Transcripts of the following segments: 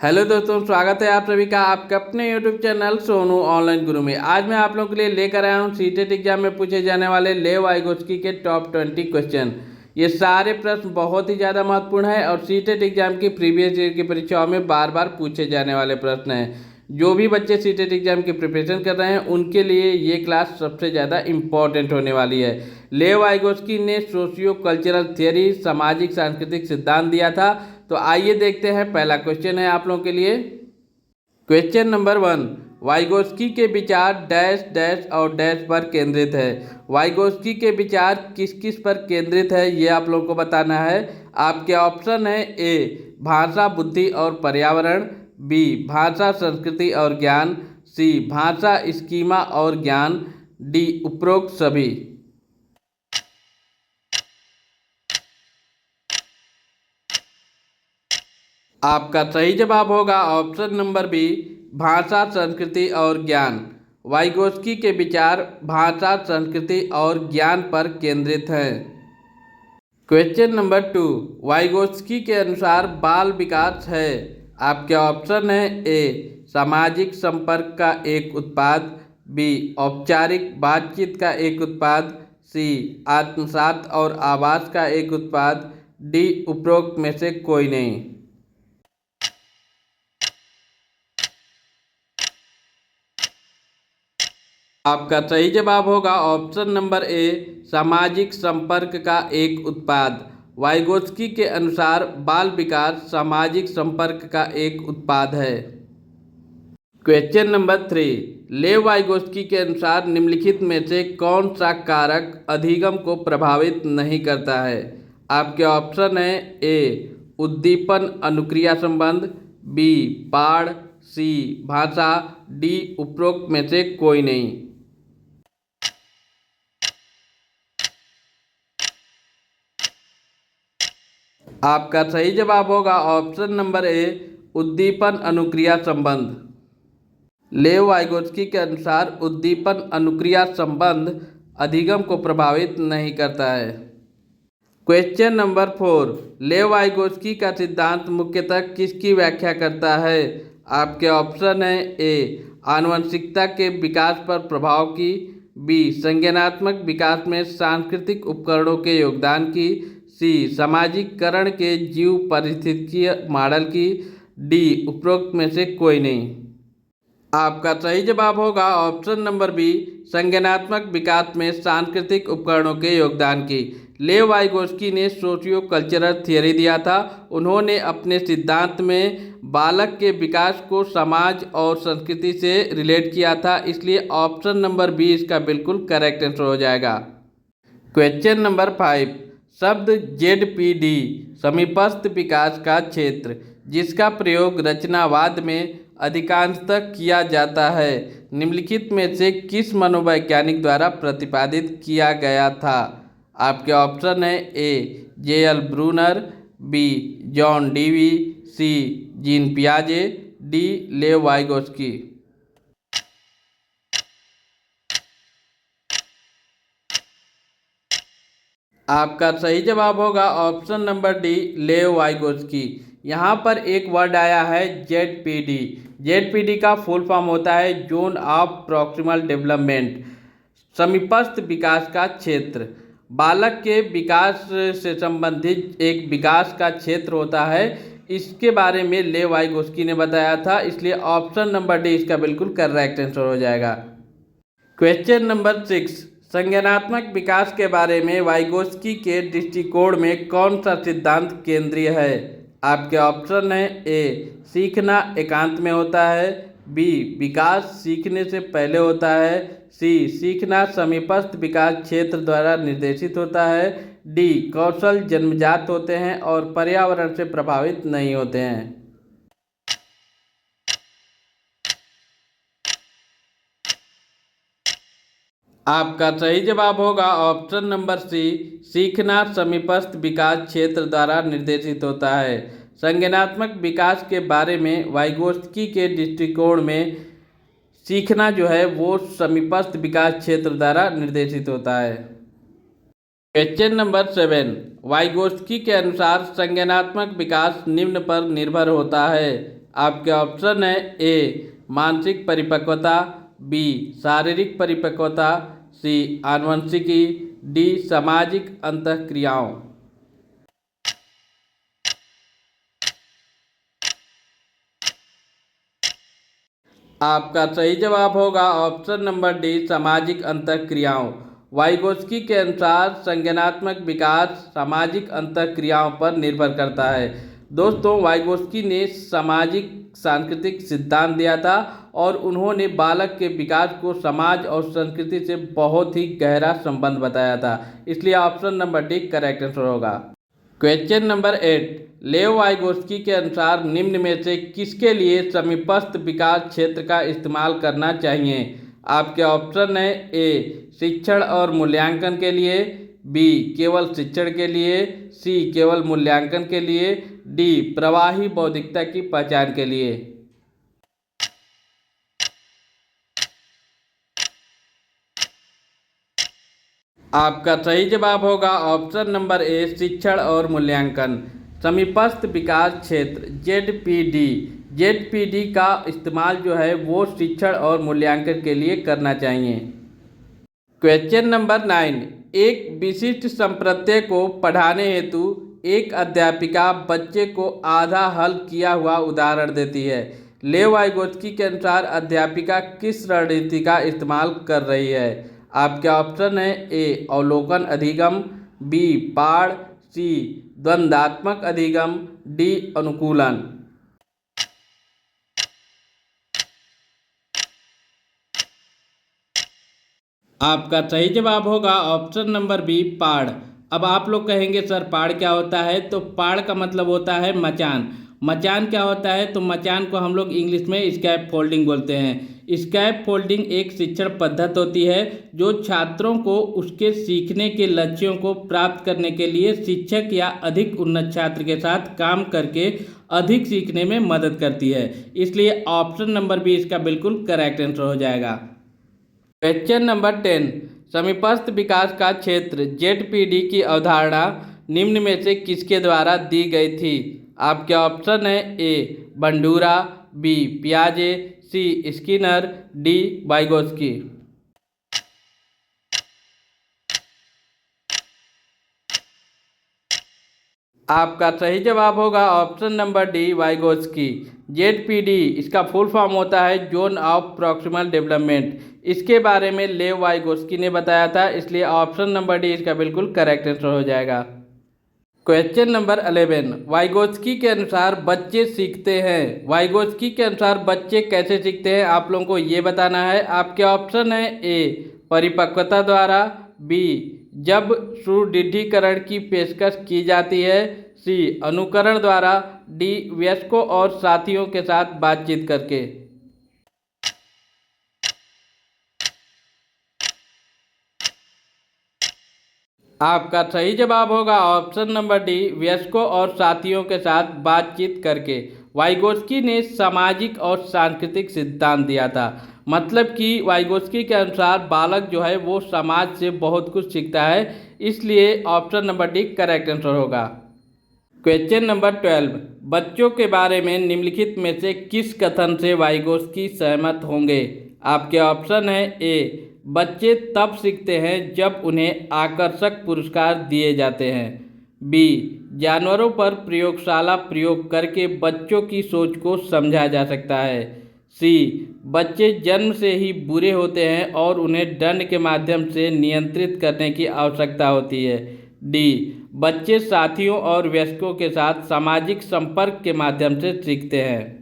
Hello दोस्तों, स्वागत है आप सभी का आपके अपने यूट्यूब चैनल सोनू ऑनलाइन गुरु में। आज मैं आप लोगों के लिए लेकर आया हूं सीटेट एग्जाम में पूछे जाने वाले लेव वाइगोत्स्की के टॉप 20 क्वेश्चन। ये सारे प्रश्न बहुत ही ज़्यादा महत्वपूर्ण है और सीटेट एग्जाम की प्रीवियस ईयर की परीक्षाओं में बार बार पूछे जाने वाले प्रश्न हैं। जो भी बच्चे सीटेट एग्जाम की प्रिपरेशन कर रहे हैं उनके लिए ये क्लास सबसे ज़्यादा इम्पॉर्टेंट होने वाली है। लेव वाइगोत्स्की ने सोशियो कल्चरल थियरी, सामाजिक सांस्कृतिक सिद्धांत दिया था। तो आइए देखते हैं, पहला क्वेश्चन है आप लोगों के लिए। क्वेश्चन नंबर 1, वाइगोत्स्की के विचार डैश डैश और डैश पर केंद्रित है। वाइगोत्स्की के विचार किस किस पर केंद्रित है ये आप लोगों को बताना है। आपके ऑप्शन है ए भाषा, बुद्धि और पर्यावरण, बी भाषा, संस्कृति और ज्ञान, सी भाषा, स्कीमा और ज्ञान, डी उपरोक्त सभी। आपका सही जवाब होगा ऑप्शन नंबर बी भाषा, संस्कृति और ज्ञान। वाइगोत्स्की के विचार भाषा, संस्कृति और ज्ञान पर केंद्रित हैं। क्वेश्चन नंबर 2, वाइगोत्स्की के अनुसार बाल विकास है। आपके ऑप्शन है ए सामाजिक संपर्क का एक उत्पाद, बी औपचारिक बातचीत का एक उत्पाद, सी आत्मसात और आवास का एक उत्पाद, डी उपरोक्त में से कोई नहीं। आपका सही जवाब होगा ऑप्शन नंबर ए सामाजिक संपर्क का एक उत्पाद। वाइगोत्स्की के अनुसार बाल विकास सामाजिक संपर्क का एक उत्पाद है। क्वेश्चन नंबर 3, लेव वाइगोत्स्की के अनुसार निम्नलिखित में से कौन सा कारक अधिगम को प्रभावित नहीं करता है। आपके ऑप्शन है ए उद्दीपन अनुक्रिया संबंध, बी पाढ़, सी भाषा, डी उपरोक्त में से कोई नहीं। आपका सही जवाब होगा ऑप्शन नंबर ए उद्दीपन अनुक्रिया संबंध। लेव वाइगोत्स्की के अनुसार उद्दीपन अनुक्रिया संबंध अधिगम को प्रभावित नहीं करता है। क्वेश्चन नंबर 4, लेव वाइगोत्स्की का सिद्धांत मुख्यतः किसकी व्याख्या करता है। आपके ऑप्शन है ए आनुवंशिकता के विकास पर प्रभाव की, बी संज्ञानात्मक विकास में सांस्कृतिक उपकरणों के योगदान की, सी सामाजिकरण के जीव पारिस्थितिकीय मॉडल की, डी उपरोक्त में से कोई नहीं। आपका सही जवाब होगा ऑप्शन नंबर बी संज्ञानात्मक विकास में सांस्कृतिक उपकरणों के योगदान की। लेव वाइगोत्स्की ने सोशियो कल्चरल थियरी दिया था। उन्होंने अपने सिद्धांत में बालक के विकास को समाज और संस्कृति से रिलेट किया था, इसलिए ऑप्शन नंबर बी इसका बिल्कुल करेक्ट आंसर हो जाएगा। क्वेश्चन नंबर 5, शब्द जेडपीडी समीपस्थ विकास का क्षेत्र जिसका प्रयोग रचनावाद में अधिकांशतः किया जाता है, निम्नलिखित में से किस मनोवैज्ञानिक द्वारा प्रतिपादित किया गया था। आपके ऑप्शन है ए जे.एल. ब्रूनर, बी जॉन डीवी, सी जीन पियाजे, डी लेव वाइगोत्स्की। आपका सही जवाब होगा ऑप्शन नंबर डी लेव वाइगोत्स्की। यहाँ पर एक वर्ड आया है जेडपीडी। जेडपीडी का फुल फॉर्म होता है जोन ऑफ प्रॉक्सिमल डेवलपमेंट, समीपस्थ विकास का क्षेत्र। बालक के विकास से संबंधित एक विकास का क्षेत्र होता है, इसके बारे में लेव वाइगोत्स्की ने बताया था, इसलिए ऑप्शन नंबर डी इसका बिल्कुल करेक्ट आंसर हो जाएगा। क्वेश्चन नंबर 6, संज्ञानात्मक विकास के बारे में वाइगोत्स्की के दृष्टिकोण में कौन सा सिद्धांत केंद्रीय है। आपके ऑप्शन है ए सीखना एकांत में होता है, बी विकास सीखने से पहले होता है, सी सीखना समीपस्थ विकास क्षेत्र द्वारा निर्देशित होता है, डी कौशल जन्मजात होते हैं और पर्यावरण से प्रभावित नहीं होते हैं। आपका सही जवाब होगा ऑप्शन नंबर सी सीखना समीपस्थ विकास क्षेत्र द्वारा निर्देशित होता है। संज्ञानात्मक विकास के बारे में वाइगोत्स्की के दृष्टिकोण में सीखना जो है वो समीपस्थ विकास क्षेत्र द्वारा निर्देशित होता है। क्वेश्चन नंबर 7, वाइगोत्स्की के अनुसार संज्ञानात्मक विकास निम्न पर निर्भर होता है। आपके ऑप्शन है ए मानसिक परिपक्वता, बी शारीरिक परिपक्वता, सी आनुवंशिकी, डी सामाजिक अंतःक्रियाओं। आपका सही जवाब होगा ऑप्शन नंबर डी सामाजिक अंतःक्रियाओं। वाइगोत्स्की के अनुसार संज्ञानात्मक विकास सामाजिक अंतःक्रियाओं पर निर्भर करता है। दोस्तों, वाइगोत्स्की ने सामाजिक सांस्कृतिक सिद्धांत दिया था और उन्होंने बालक के विकास को समाज और संस्कृति से बहुत ही गहरा संबंध बताया था। इसलिए option number D correct answer होगा। क्वेश्चन नंबर 8, लेव वाइगोत्स्की के अनुसार निम्न में से किसके लिए समीपस्थ विकास क्षेत्र का इस्तेमाल करना चाहिए। आपके ऑप्शन है ए शिक्षण और मूल्यांकन के लिए, बी केवल शिक्षण के लिए, सी केवल मूल्यांकन के लिए, डी प्रवाही बौद्धिकता की पहचान के लिए। आपका सही जवाब होगा ऑप्शन नंबर ए शिक्षण और मूल्यांकन। समीपस्थ विकास क्षेत्र जेडपीडी का इस्तेमाल जो है वो शिक्षण और मूल्यांकन के लिए करना चाहिए। क्वेश्चन नंबर 9, एक विशिष्ट संप्रत्यय को पढ़ाने हेतु एक अध्यापिका बच्चे को आधा हल किया हुआ उदाहरण देती है। लेव वाइगोत्स्की के अनुसार अध्यापिका किस रणनीति का इस्तेमाल कर रही है। आपके ऑप्शन है ए अवलोकन अधिगम, बी पाठ, सी द्वंद्वात्मक अधिगम, डी अनुकूलन। आपका सही जवाब होगा ऑप्शन नंबर बी पाड़। अब आप लोग कहेंगे सर पाड़ क्या होता है, तो पाड़ का मतलब होता है मचान। मचान क्या होता है, तो मचान को हम लोग इंग्लिश में स्कैप फोल्डिंग बोलते हैं। स्कैप फोल्डिंग एक शिक्षण पद्धति होती है जो छात्रों को उसके सीखने के लक्ष्यों को प्राप्त करने के लिए शिक्षक या अधिक उन्नत छात्र के साथ काम करके अधिक सीखने में मदद करती है। इसलिए ऑप्शन नंबर बी इसका बिल्कुल करेक्ट आंसर हो जाएगा। क्वेश्चन नंबर 10, समीपस्थ विकास का क्षेत्र जेडपीडी की अवधारणा निम्न में से किसके द्वारा दी गई थी। आपके ऑप्शन है ए बंडूरा, बी पियाजे, सी स्किनर, डी वाइगोत्स्की। आपका सही जवाब होगा option number D Vygotsky. ZPD इसका फुल फॉर्म होता है जोन ऑफ प्रॉक्सिमल डेवलपमेंट। इसके बारे में लेव वाइगोत्स्की ने बताया था, इसलिए ऑप्शन नंबर डी इसका बिल्कुल करेक्ट आंसर हो जाएगा। क्वेश्चन नंबर 11, वाइगोत्स्की के अनुसार बच्चे सीखते हैं। वाइगोत्स्की के अनुसार बच्चे कैसे सीखते हैं आप लोगों को ये बताना है। आपके ऑप्शन है ए परिपक्वता द्वारा, बी जब सुदृढ़ीकरण की पेशकश की जाती है, सी अनुकरण द्वारा, डी वयस्कों और साथियों के साथ बातचीत करके। आपका सही जवाब होगा ऑप्शन नंबर डी वयस्कों और साथियों के साथ बातचीत करके। वाइगोत्स्की ने सामाजिक और सांस्कृतिक सिद्धांत दिया था। मतलब कि वाइगोत्स्की के अनुसार बालक जो है वो समाज से बहुत कुछ सीखता है, इसलिए option number D correct answer होगा। क्वेश्चन नंबर 12, बच्चों के बारे में निम्नलिखित में से किस कथन से वाइगोत्स्की सहमत होंगे। आपके ऑप्शन है ए बच्चे तब सीखते हैं जब उन्हें आकर्षक पुरस्कार दिए जाते हैं, बी जानवरों पर प्रयोगशाला प्रयोग करके बच्चों की सोच को समझा जा सकता है, सी बच्चे जन्म से ही बुरे होते हैं और उन्हें दंड के माध्यम से नियंत्रित करने की आवश्यकता होती है, डी बच्चे साथियों और वयस्कों के साथ सामाजिक संपर्क के माध्यम से सीखते हैं।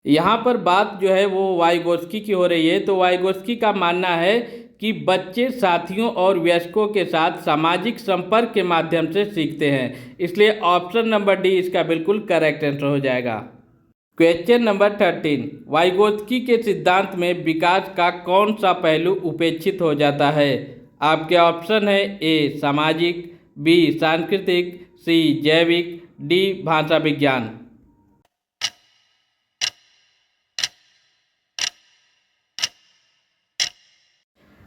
यहाँ पर बात जो है वो वाइगोत्स्की की हो रही है, तो वाइगोत्स्की का मानना है कि बच्चे साथियों और वयस्कों के साथ सामाजिक संपर्क के माध्यम से सीखते हैं, इसलिए ऑप्शन नंबर डी इसका बिल्कुल करेक्ट आंसर हो जाएगा। क्वेश्चन नंबर 13, वाइगोत्स्की के सिद्धांत में विकास का कौन सा पहलू उपेक्षित हो जाता है। आपके ऑप्शन है ए सामाजिक, बी सांस्कृतिक, सी जैविक, डी भाषा विज्ञान।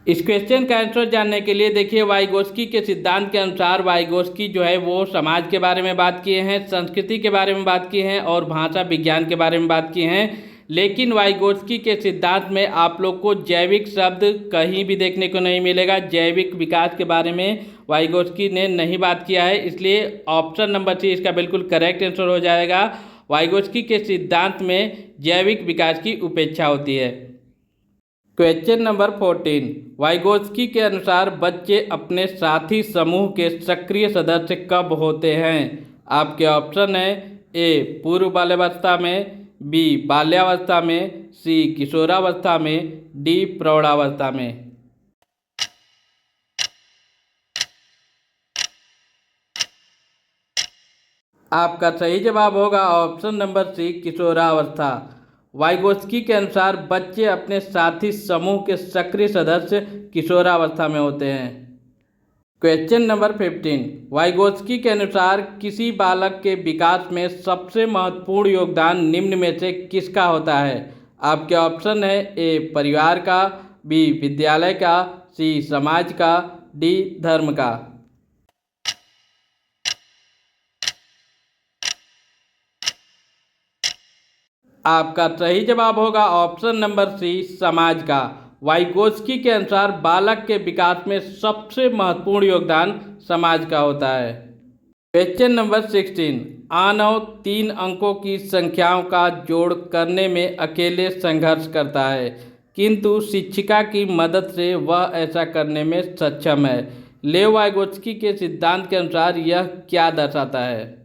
इस क्वेश्चन का आंसर जानने के लिए देखिए, वाइगोस्की के सिद्धांत के अनुसार वाइगोस्की जो है वो समाज के बारे में बात किए हैं, संस्कृति के बारे में बात किए हैं और भाषा विज्ञान के बारे में बात किए हैं। लेकिन वाइगोस्की के सिद्धांत में आप लोग को जैविक शब्द कहीं भी देखने को नहीं मिलेगा। जैविक विकास के बारे में वाइगोस्की ने नहीं बात किया है, इसलिए ऑप्शन नंबर सी इसका बिल्कुल करेक्ट आंसर हो जाएगा। वाइगोस्की के सिद्धांत में जैविक विकास की उपेक्षा होती है। क्वेश्चन नंबर 14, वाइगोत्स्की के अनुसार बच्चे अपने साथी समूह के सक्रिय सदस्य कब होते हैं? आपके ऑप्शन है ए पूर्व बाल्यावस्था में, बी बाल्यावस्था में, सी किशोरावस्था में, डी प्रौढ़ावस्था में। आपका सही जवाब होगा ऑप्शन नंबर सी किशोरावस्था। वाइगोत्स्की के अनुसार बच्चे अपने साथी समूह के सक्रिय सदस्य किशोरावस्था में होते हैं। क्वेश्चन नंबर 15, वाइगोत्स्की के अनुसार किसी बालक के विकास में सबसे महत्वपूर्ण योगदान निम्न में से किसका होता है? आपके ऑप्शन है ए परिवार का, बी विद्यालय का, सी समाज का, डी धर्म का। आपका सही जवाब होगा ऑप्शन नंबर सी समाज का। वाइगोत्स्की के अनुसार बालक के विकास में सबसे महत्वपूर्ण योगदान समाज का होता है। क्वेश्चन नंबर 16, आनव 3 अंकों की संख्याओं का जोड़ करने में अकेले संघर्ष करता है, किंतु शिक्षिका की मदद से वह ऐसा करने में सक्षम है। लेव वाइगोत्स्की के सिद्धांत के अनुसार यह क्या दर्शाता है?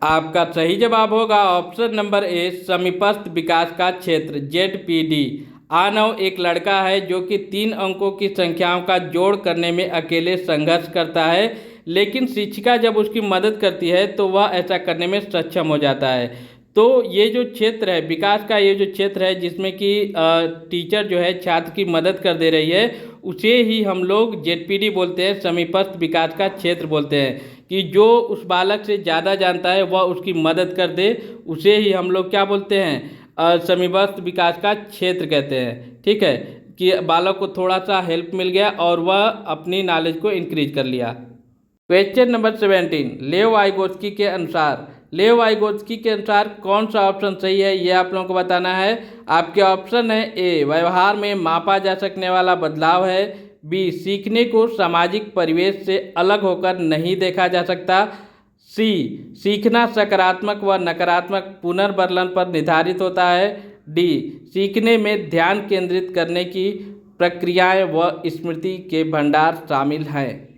आपका सही जवाब होगा ऑप्शन नंबर ए समीपस्थ विकास का क्षेत्र ZPD। आनव एक लड़का है जो कि 3 अंकों की संख्याओं का जोड़ करने में अकेले संघर्ष करता है, लेकिन शिक्षिका जब उसकी मदद करती है तो वह ऐसा करने में सक्षम हो जाता है। तो ये जो क्षेत्र है विकास का, ये जो क्षेत्र है जिसमें कि टीचर जो है छात्र की मदद कर दे रही है, उसे ही हम लोग ZPD बोलते हैं, समीपस्थ विकास का क्षेत्र बोलते हैं। कि जो उस बालक से ज़्यादा जानता है वह उसकी मदद कर दे, उसे ही हम लोग क्या बोलते हैं? समीपस्थ विकास का क्षेत्र कहते हैं। ठीक है, कि बालक को थोड़ा सा हेल्प मिल गया और वह अपनी नॉलेज को इंक्रीज कर लिया। क्वेश्चन नंबर 17, लेव वाइगोत्स्की के अनुसार कौन सा ऑप्शन सही है, ये आप लोगों को बताना है। आपके ऑप्शन है ए व्यवहार में मापा जा सकने वाला बदलाव है, बी सीखने को सामाजिक परिवेश से अलग होकर नहीं देखा जा सकता, सी सीखना सकारात्मक व नकारात्मक पुनर्वर्लन पर निर्धारित होता है, डी सीखने में ध्यान केंद्रित करने की प्रक्रियाएं व स्मृति के भंडार शामिल हैं।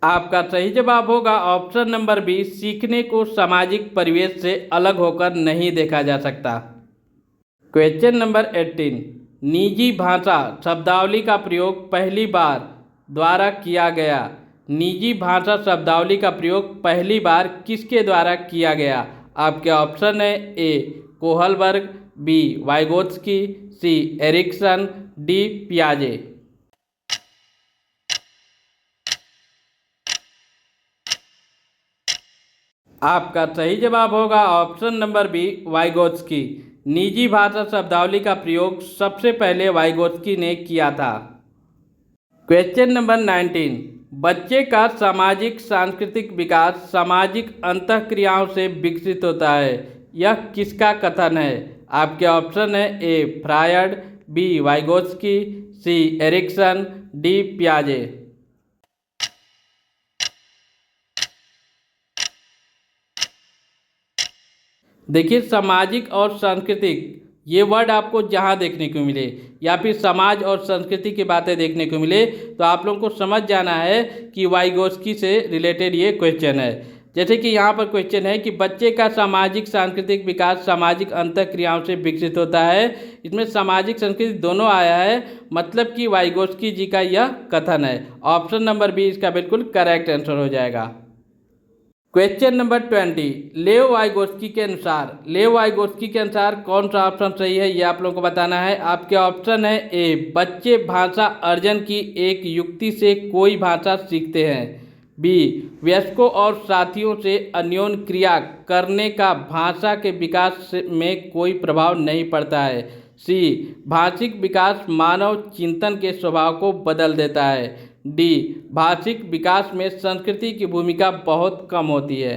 आपका सही जवाब होगा ऑप्शन नंबर बी सीखने को सामाजिक परिवेश से अलग होकर नहीं देखा जा सकता। क्वेश्चन नंबर 18, निजी भाषा शब्दावली का प्रयोग पहली बार द्वारा किया गया। निजी भाषा शब्दावली का प्रयोग पहली बार किसके द्वारा किया गया? आपके ऑप्शन है ए कोहलबर्ग, बी वाइगोत्स्की, सी एरिक्सन, डी पियाजे। आपका सही जवाब होगा ऑप्शन नंबर बी वाइगोत्स्की। निजी भाषा शब्दावली का प्रयोग सबसे पहले वाइगोत्स्की ने किया था। क्वेश्चन नंबर 19, बच्चे का सामाजिक सांस्कृतिक विकास सामाजिक अंतःक्रियाओं से विकसित होता है, यह किसका कथन है? आपके ऑप्शन है ए फ्रायड, बी वाइगोत्स्की, सी एरिक्सन, डी पियाजे। देखिए, सामाजिक और सांस्कृतिक ये वर्ड आपको जहाँ देखने को मिले या फिर समाज और संस्कृति की बातें देखने को मिले तो आप लोगों को समझ जाना है कि वाइगोत्स्की से रिलेटेड ये क्वेश्चन है। जैसे कि यहाँ पर क्वेश्चन है कि बच्चे का सामाजिक सांस्कृतिक विकास सामाजिक अंतःक्रियाओं से विकसित होता है। इसमें सामाजिक संस्कृति दोनों आया है, मतलब कि वाइगोत्स्की जी का यह कथन है। ऑप्शन नंबर बी इसका बिल्कुल करेक्ट आंसर हो जाएगा। क्वेश्चन नंबर 20, लेव वाइगोत्स्की के अनुसार कौन सा ऑप्शन सही है, ये आप लोगों को बताना है। आपके ऑप्शन है ए, बच्चे भाषा अर्जन की एक युक्ति से कोई भाषा सीखते हैं। बी, वयस्कों और साथियों से अन्योन्य क्रिया करने का भाषा के विकास में कोई प्रभाव नहीं पड़ता है। सी, भाषिक विकास मानव चिंतन के स्वभाव को बदल देता है। डी, भाषिक विकास में संस्कृति की भूमिका बहुत कम होती है।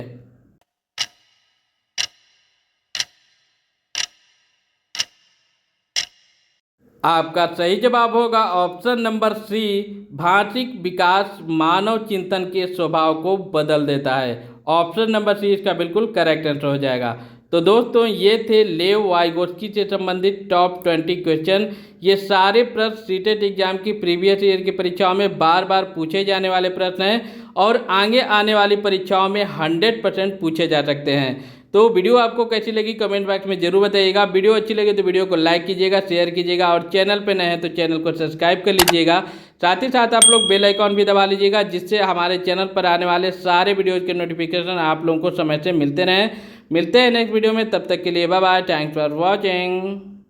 आपका सही जवाब होगा ऑप्शन नंबर सी, भाषिक विकास मानव चिंतन के स्वभाव को बदल देता है। ऑप्शन नंबर सी इसका बिल्कुल करेक्ट आंसर हो जाएगा। तो दोस्तों ये थे लेव वाइगोत्स्की से संबंधित टॉप 20 क्वेश्चन। ये सारे प्रश्न सीटेट एग्जाम की प्रीवियस ईयर की परीक्षाओं में बार बार पूछे जाने वाले प्रश्न हैं और आगे आने वाली परीक्षाओं में 100% पूछे जा सकते हैं। तो वीडियो आपको कैसी लगी कमेंट बॉक्स में जरूर बताइएगा। वीडियो अच्छी लगे तो वीडियो को लाइक कीजिएगा, शेयर कीजिएगा और चैनल पे नए हैं तो चैनल को सब्सक्राइब कर लीजिएगा। साथ ही साथ आप लोग बेल आइकॉन भी दबा लीजिएगा, जिससे हमारे चैनल पर आने वाले सारे वीडियोज़ के नोटिफिकेशन आप लोगों को समय से मिलते रहें। मिलते हैं नेक्स्ट वीडियो में, तब तक के लिए bye bye, thanks for watching.